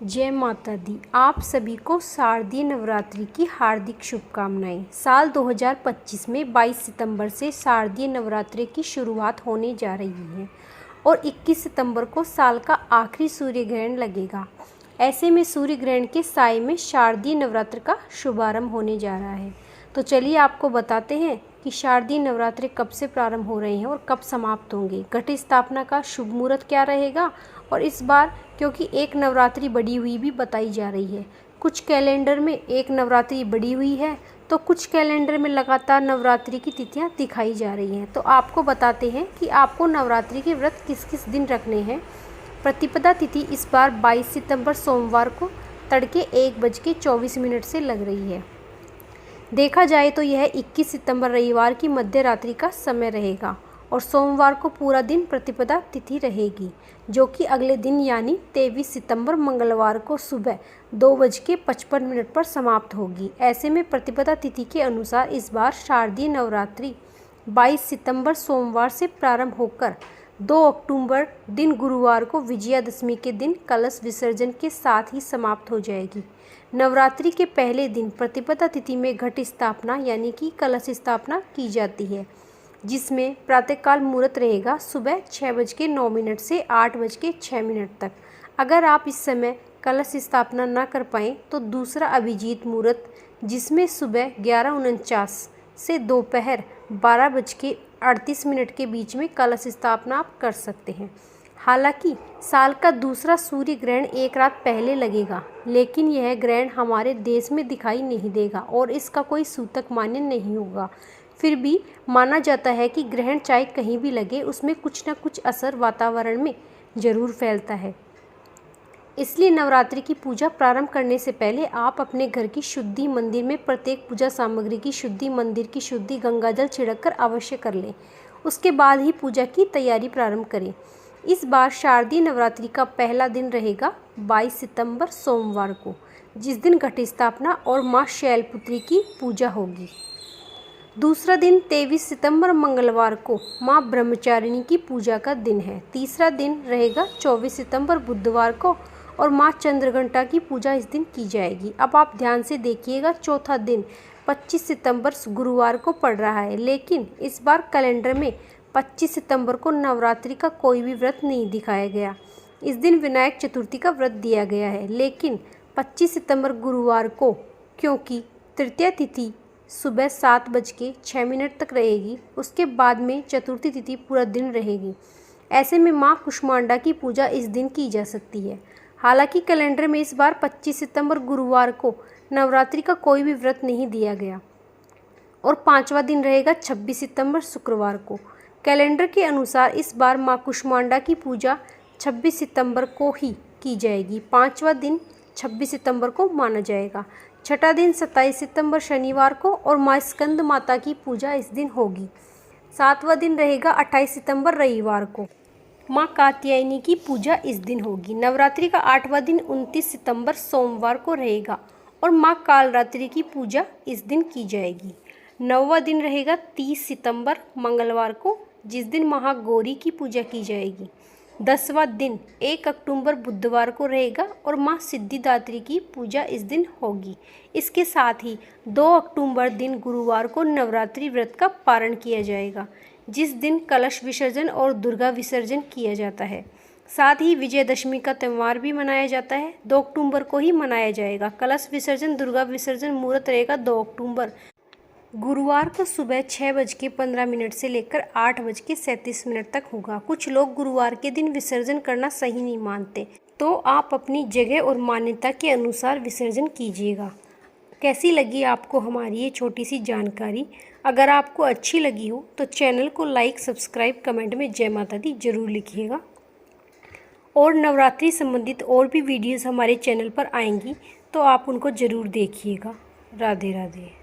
जय माता दी। आप सभी को शारदीय नवरात्रि की हार्दिक शुभकामनाएं। साल 2025 में 22 सितंबर से शारदीय नवरात्रि की शुरुआत होने जा रही है और 21 सितंबर को साल का आखिरी सूर्य ग्रहण लगेगा। ऐसे में सूर्य ग्रहण के साए में शारदीय नवरात्र का शुभारंभ होने जा रहा है। तो चलिए आपको बताते हैं कि शारदीय नवरात्रि कब से प्रारंभ हो रहे हैं और कब समाप्त होंगे। घट स्थापना का शुभ मुहूर्त क्या रहेगा और इस बार क्योंकि एक नवरात्रि बढ़ी हुई भी बताई जा रही है। कुछ कैलेंडर में एक नवरात्रि बढ़ी हुई है तो कुछ कैलेंडर में लगातार नवरात्रि की तिथियां दिखाई जा रही हैं। तो आपको बताते हैं कि आपको नवरात्रि के व्रत किस किस दिन रखने हैं। प्रतिपदा तिथि इस बार 22 सितंबर सोमवार को तड़के 1:24 से लग रही है। देखा जाए तो यह 21 सितंबर रविवार की मध्य रात्रि का समय रहेगा और सोमवार को पूरा दिन प्रतिपदा तिथि रहेगी, जो कि अगले दिन यानी 23 सितंबर मंगलवार को सुबह 2:55 पर समाप्त होगी। ऐसे में प्रतिपदा तिथि के अनुसार इस बार शारदीय नवरात्रि 22 सितंबर सोमवार से प्रारंभ होकर 2 अक्टूबर दिन गुरुवार को विजयादशमी के दिन कलश विसर्जन के साथ ही समाप्त हो जाएगी। नवरात्रि के पहले दिन प्रतिपदा तिथि में घट स्थापना यानी कि कलश स्थापना की जाती है, जिसमें प्रातःकाल मुहूर्त रहेगा सुबह 6:09 से 8:06 तक। अगर आप इस समय कलश स्थापना न कर पाएँ तो दूसरा अभिजीत मुहूर्त, जिसमें सुबह 11:49 से दोपहर 12:38 के बीच में कलश स्थापना आप कर सकते हैं। हालांकि साल का दूसरा सूर्य ग्रहण एक रात पहले लगेगा, लेकिन यह ग्रहण हमारे देश में दिखाई नहीं देगा और इसका कोई सूतक मान्य नहीं होगा। फिर भी माना जाता है कि ग्रहण चाहे कहीं भी लगे, उसमें कुछ न कुछ असर वातावरण में जरूर फैलता है। इसलिए नवरात्रि की पूजा प्रारंभ करने से पहले आप अपने घर की शुद्धि, मंदिर में प्रत्येक पूजा सामग्री की शुद्धि, मंदिर की शुद्धि गंगाजल छिड़ककर अवश्य कर लें। उसके बाद ही पूजा की तैयारी प्रारंभ करें। इस बार शारदीय नवरात्रि का पहला दिन रहेगा 22 सितंबर सोमवार को, जिस दिन घट स्थापना और माँ शैलपुत्री की पूजा होगी। दूसरा दिन 23 सितंबर मंगलवार को माँ ब्रह्मचारिणी की पूजा का दिन है। तीसरा दिन रहेगा 24 सितंबर बुधवार को और माँ चंद्रघंटा की पूजा इस दिन की जाएगी। अब आप ध्यान से देखिएगा, चौथा दिन 25 सितंबर गुरुवार को पड़ रहा है, लेकिन इस बार कैलेंडर में 25 सितंबर को नवरात्रि का कोई भी व्रत नहीं दिखाया गया। इस दिन विनायक चतुर्थी का व्रत दिया गया है, लेकिन 25 सितंबर गुरुवार को क्योंकि तृतीया तिथि सुबह 7:06 तक रहेगी, उसके बाद में चतुर्थी तिथि पूरा दिन रहेगी। ऐसे में माँ कुष्मांडा की पूजा इस दिन की जा सकती है। हालांकि कैलेंडर में इस बार 25 सितंबर गुरुवार को नवरात्रि का कोई भी व्रत नहीं दिया गया और पांचवा दिन रहेगा 26 सितंबर शुक्रवार को। कैलेंडर के अनुसार इस बार माँ कुष्मांडा की पूजा 26 सितंबर को ही की जाएगी। पांचवा दिन 26 सितंबर को माना जाएगा। छठा दिन 27 सितंबर शनिवार को और माँ स्कंद माता की पूजा इस दिन होगी। सातवां दिन रहेगा 28 सितंबर रविवार को। माँ कात्यायनी की पूजा इस दिन होगी। नवरात्रि का 8वां दिन 29 सितंबर सोमवार को रहेगा और माँ कालरात्रि की पूजा इस दिन की जाएगी। 9वां दिन रहेगा 30 सितंबर मंगलवार को, जिस दिन महागौरी की पूजा की जाएगी। 10वां दिन 1 अक्टूबर बुधवार को रहेगा और माँ सिद्धिदात्री की पूजा इस दिन होगी। इसके साथ ही 2 अक्टूबर दिन गुरुवार को नवरात्रि व्रत का पारण किया जाएगा, जिस दिन कलश विसर्जन और दुर्गा विसर्जन किया जाता है। साथ ही विजयदशमी का त्यौहार भी मनाया जाता है, 2 अक्टूबर को ही मनाया जाएगा। कलश विसर्जन, दुर्गा विसर्जन मुहूर्त रहेगा 2 अक्टूबर गुरुवार को सुबह 6:15 से लेकर 8:37 तक होगा। कुछ लोग गुरुवार के दिन विसर्जन करना सही नहीं मानते, तो आप अपनी जगह और मान्यता के अनुसार विसर्जन कीजिएगा। कैसी लगी आपको हमारी ये छोटी सी जानकारी? अगर आपको अच्छी लगी हो तो चैनल को लाइक, सब्सक्राइब, कमेंट में जय माता दी जरूर लिखिएगा। और नवरात्रि संबंधित और भी वीडियोज़ हमारे चैनल पर आएंगी तो आप उनको ज़रूर देखिएगा। राधे राधे।